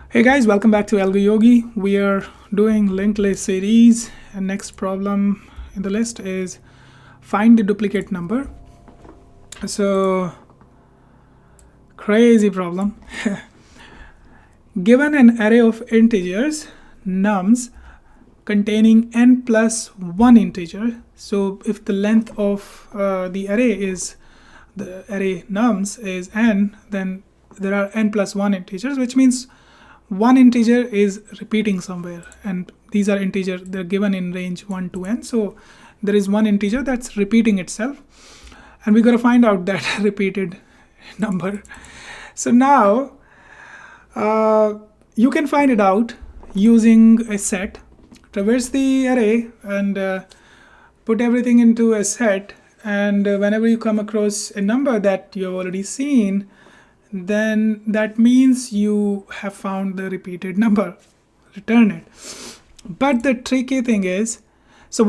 Hey guys, welcome back to AlgoYogi. We are doing linked list series, and next problem in the list is find the duplicate number. So crazy problem. Given an array of integers, nums, containing n plus 1 integer. So if the length of the array nums is n, then there are n plus 1 integers, which means one integer is repeating somewhere, and these are integers, they're given in range 1 to n. So there is one integer that's repeating itself, and we got to find out that repeated number. So now you can find it out using a set. Traverse the array and put everything into a set, and whenever you come across a number that you have already seen, then that means you have found the repeated number. Return it. But the tricky thing is, so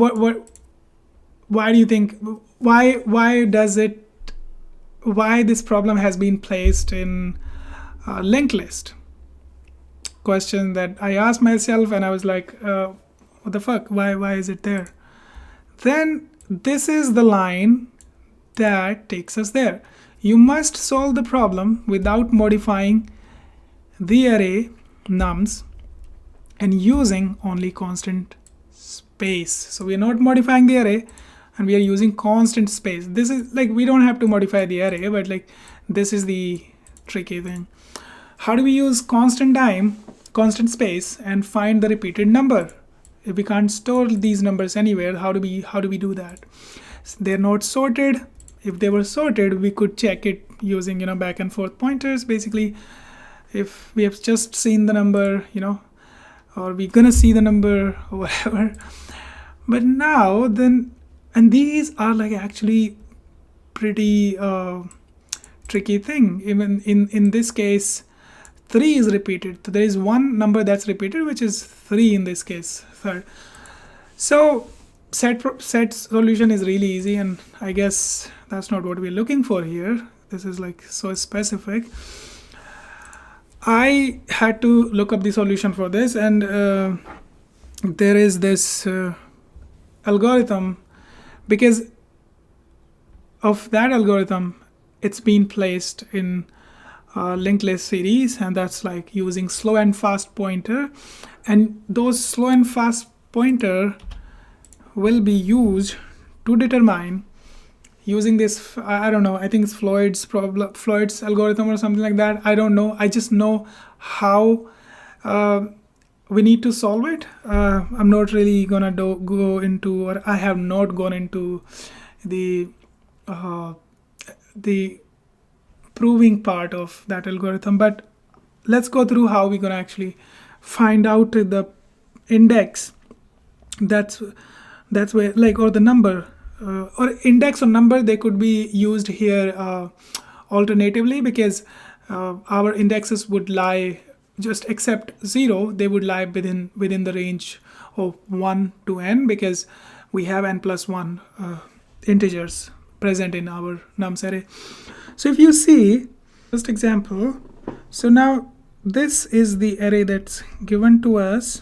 why do you think, why this problem has been placed in linked list? Question that I asked myself, and I was like, what the fuck, why is it there? Then this is the line that takes us there. You must solve the problem without modifying the array nums and using only constant space. So we are not modifying the array, and we are using constant space. This is like, we don't have to modify the array, but like, this is the tricky thing. How do we use constant space and find the repeated number? If we can't store these numbers anywhere, how do we do that? They're not sorted. If they were sorted, we could check it using back and forth pointers. Basically, if we have just seen the number, or we're gonna see the number or whatever. But now then, and these are like actually pretty tricky thing. Even in this case, 3 is repeated. So there is one number that's repeated, which is 3 in this case, third. So set solution is really easy, and I guess that's not what we're looking for here. This is like so specific. I had to look up the solution for this, and there is this algorithm. Because of that algorithm, it's been placed in linked list series, and that's like using slow and fast pointer, and those slow and fast pointer will be used to determine, using this, I don't know, I think it's Floyd's algorithm or something like that. I don't know. I just know how we need to solve it. I'm not really gonna go into, or I have not gone into the proving part of that algorithm, but let's go through how we're gonna actually find out the index. That's where, like, or the number, or index or number, they could be used here alternatively, because our indexes would lie, just except 0, they would lie within the range of 1 to n, because we have n plus 1 integers present in our nums array. So if you see, first example, so now this is the array that's given to us,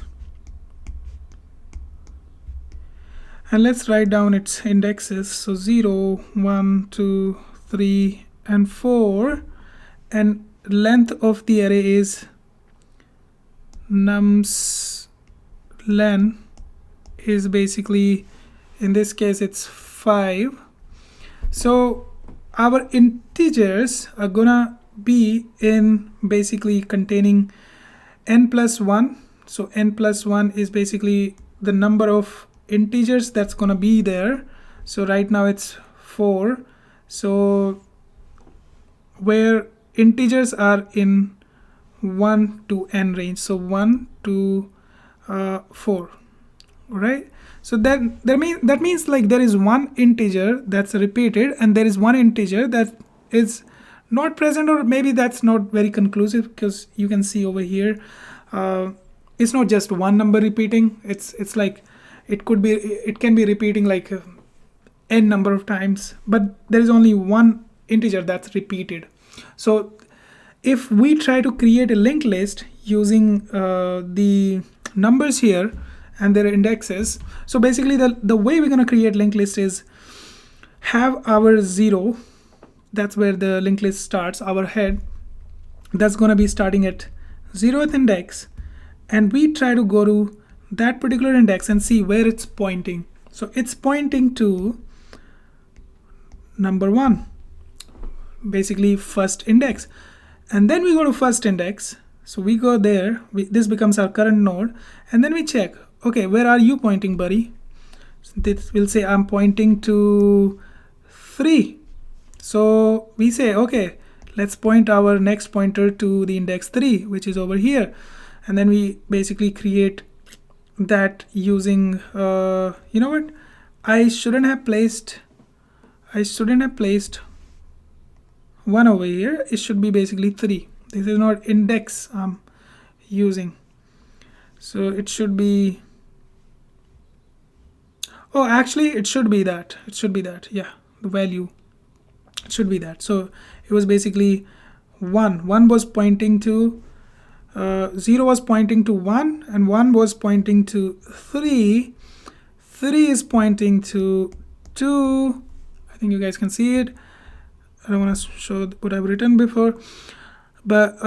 and let's write down its indexes. So 0, 1, 2, 3, and 4, and length of the array is nums len is basically, in this case, it's 5. So our integers are gonna be in basically containing n plus 1. So n plus 1 is basically the number of integers that's gonna be there. So right now it's 4. So where integers are in 1 to n range, so 1 to 4, right? So that means like there is one integer that's repeated, and there is one integer that is not present, or maybe that's not very conclusive, because you can see over here, it's not just one number repeating. It's like it can be repeating like n number of times, but there is only one integer that's repeated. So if we try to create a linked list using the numbers here and their indexes, so basically the way we're going to create linked list is have our 0, that's where the linked list starts, our head, that's going to be starting at 0th index, and we try to go to that particular index and see where it's pointing. So it's pointing to number 1, basically first index, and then we go to first index. So we go there, this becomes our current node, and then we check, okay, where are you pointing, buddy? So this will say I'm pointing to 3. So we say, okay, let's point our next pointer to the index 3, which is over here, and then we basically create that using you know what, I shouldn't have placed 1 over here. It should be basically 3. This is not index I'm using, so it should be, oh, actually it should be that, yeah, the value, it should be that. So it was basically 1 was pointing to 0 was pointing to 1, and 1 was pointing to 3. 3 is pointing to 2. I think you guys can see it. I don't want to show what I've written before, but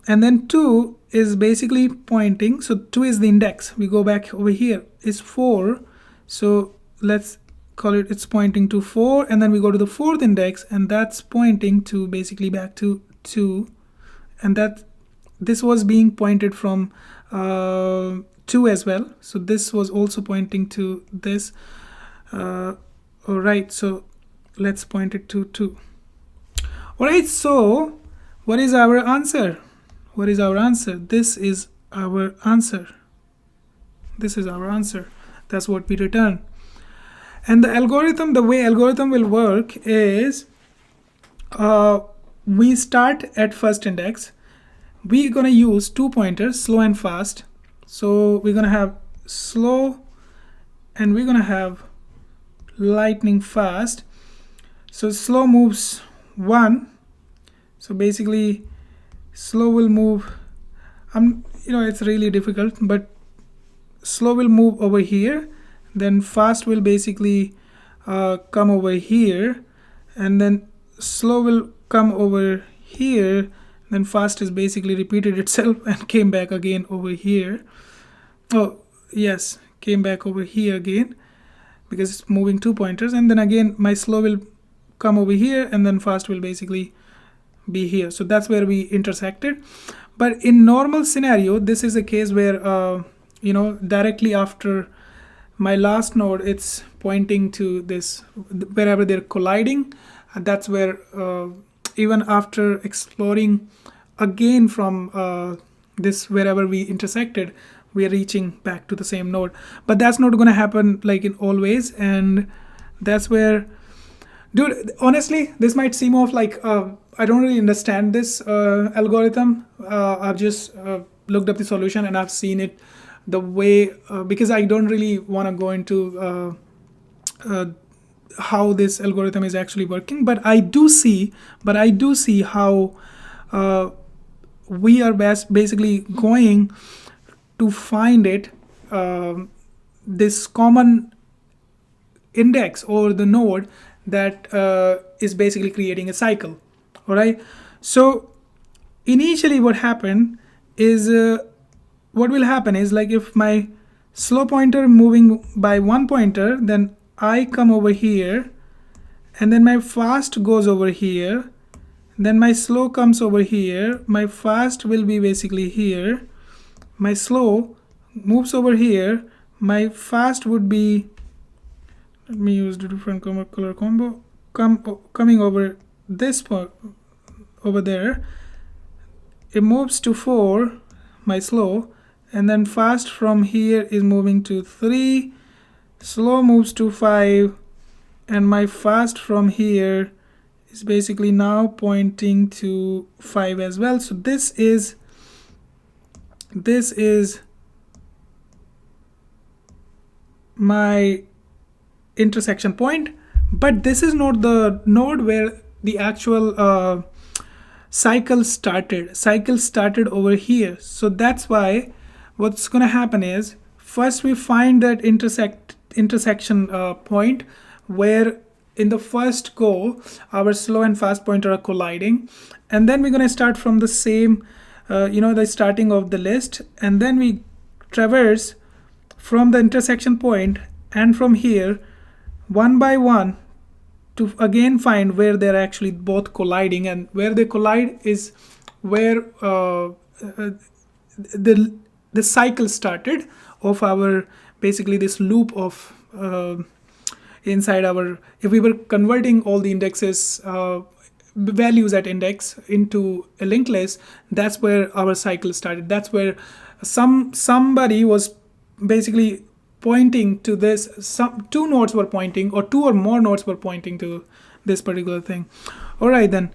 and then 2 is basically pointing, so 2 is the index. We go back over here, is 4, so let's call it, it's pointing to 4, and then we go to the 4th index, and that's pointing to basically back to 2, and that this was being pointed from 2 as well, so this was also pointing to this. All right, so let's point it to 2. All right, so what is our answer? What is our answer? This is our answer. This is our answer. That's what we return. And the algorithm, the way algorithm will work is we start at first index. We're going to use 2 pointers, slow and fast. So we're going to have slow and we're going to have lightning fast. So slow moves 1. So basically slow will move, it's really difficult, but slow will move over here, then fast will basically come over here, and then slow will come over here, then fast is basically repeated itself and came back again over here. Oh yes, came back over here again because it's moving 2 pointers, and then again my slow will come over here, and then fast will basically be here. So that's where we intersected. But in normal scenario, this is a case where directly after my last node, it's pointing to this, wherever they're colliding. That's where even after exploring again from this, wherever we intersected, we are reaching back to the same node. But that's not going to happen like in always, and that's where, dude, honestly, this might seem off like I don't really understand this algorithm. I've just looked up the solution and I've seen it the way, because I don't really want to go into how this algorithm is actually working, but I do see how we are basically going to find it, this common index or the node that is basically creating a cycle. All right, so initially what happened is what will happen is, like, if my slow pointer moving by 1 pointer, then I come over here, and then my fast goes over here, then my slow comes over here, my fast will be basically here, my slow moves over here, my fast would be, let me use the different color combo, coming over this part over there, it moves to 4, my slow, and then fast from here is moving to 3, slow moves to 5, and my fast from here is basically now pointing to 5 as well. So this is my intersection point, but this is not the node where the actual cycle started over here. So that's why what's gonna happen is, first we find that intersection point where in the first go our slow and fast pointer are colliding, and then we're gonna start from the same the starting of the list, and then we traverse from the intersection point and from here one by one to again find where they're actually both colliding, and where they collide is where the cycle started of our basically this loop of inside our, if we were converting all the indexes values at index into a linked list, that's where our cycle started. That's where somebody was basically pointing to this, two nodes were pointing, or two or more nodes were pointing to this particular thing. All right then.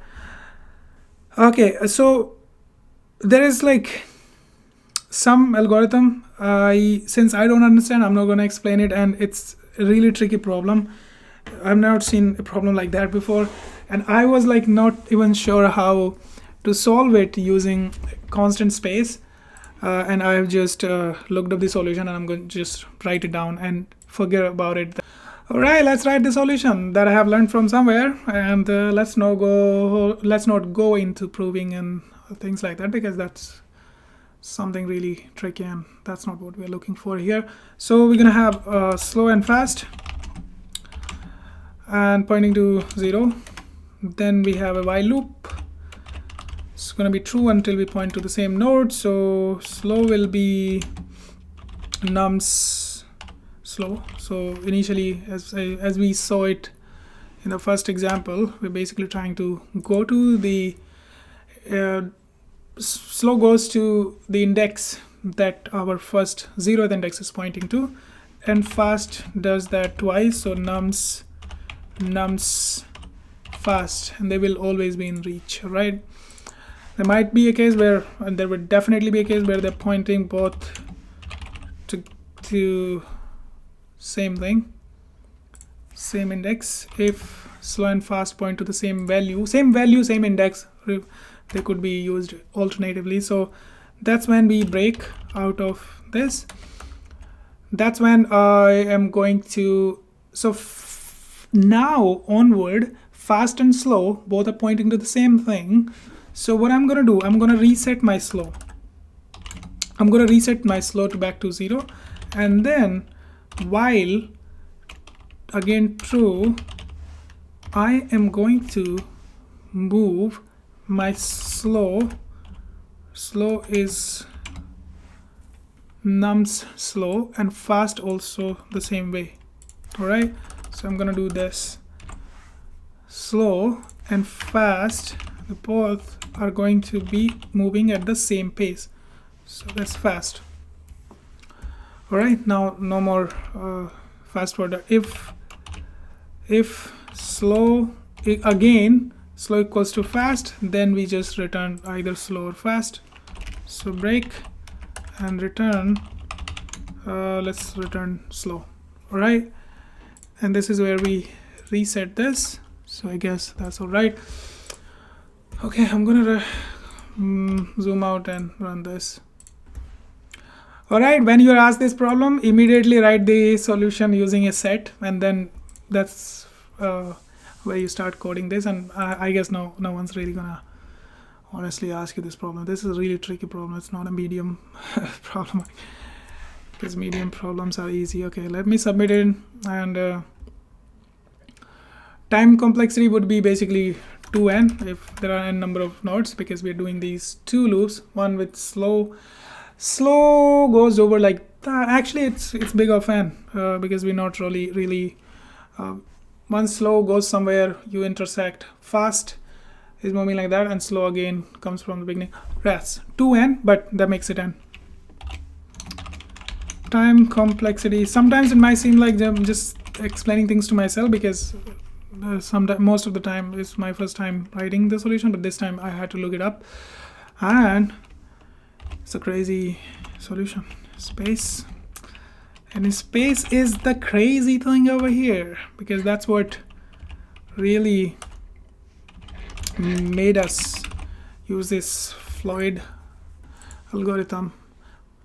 Okay, so there is like some algorithm, since I don't understand, I'm not going to explain it, and it's a really tricky problem. I've not seen a problem like that before, and I was like not even sure how to solve it using constant space. And I've just looked up the solution, and I'm going to just write it down and forget about it. All right, let's write the solution that I have learned from somewhere, and let's not go into proving and things like that, because that's something really tricky, and that's not what we're looking for here. So we're gonna have slow and fast, and pointing to 0. Then we have a while loop. It's going to be true until we point to the same node. So slow will be nums slow. So initially, as we saw it in the first example, we're basically trying to go to the slow goes to the index that our first 0th index is pointing to, and fast does that twice. So nums fast, and they will always be in reach, right? There might be a case where, and there would definitely be a case where they're pointing both to same thing, same index. If slow and fast point to the same value, same index, they could be used alternatively. So that's when we break out of this. That's when I am going to, so now onward, fast and slow both are pointing to the same thing. So what I'm going to do, I'm going to reset my slow. I'm going to reset my slow to back to 0, and then while again true, I am going to move my slow is nums slow, and fast also the same way. All right, so I'm going to do this. Slow and fast, the both are going to be moving at the same pace. So that's fast. All right, now no more fast forward. If slow again, slow equals to fast, then we just return either slow or fast. So break and return, let's return slow. All right, and this is where we reset this. So I guess that's all right. Okay, I'm gonna zoom out and run this. All right, when you're asked this problem, immediately write the solution using a set, and then that's where you start coding this. And I guess no one's really gonna honestly ask you this problem. This is a really tricky problem. It's not a medium problem, because medium problems are easy. Okay, let me submit it, and time complexity would be basically 2n if there are n number of nodes, because we're doing these two loops. One with slow goes over like that. Actually, it's big of n because we're not really once slow goes somewhere, you intersect. Fast is moving like that, and slow again comes from the beginning. That's 2n, but that makes it n. Time complexity. Sometimes it might seem like I'm just explaining things to myself, because most of the time it's my first time writing the solution, but this time I had to look it up, and it's a crazy solution. Space, and space is the crazy thing over here, because that's what really made us use this Floyd algorithm.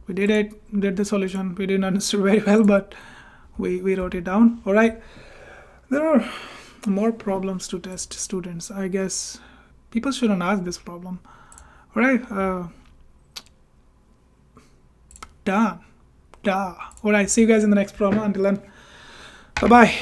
We did the solution. We didn't understand very well, but we wrote it down. All right. There are more problems to test students. I guess people shouldn't ask this problem. All right. Done. All right. See you guys in the next problem. Until then, bye-bye.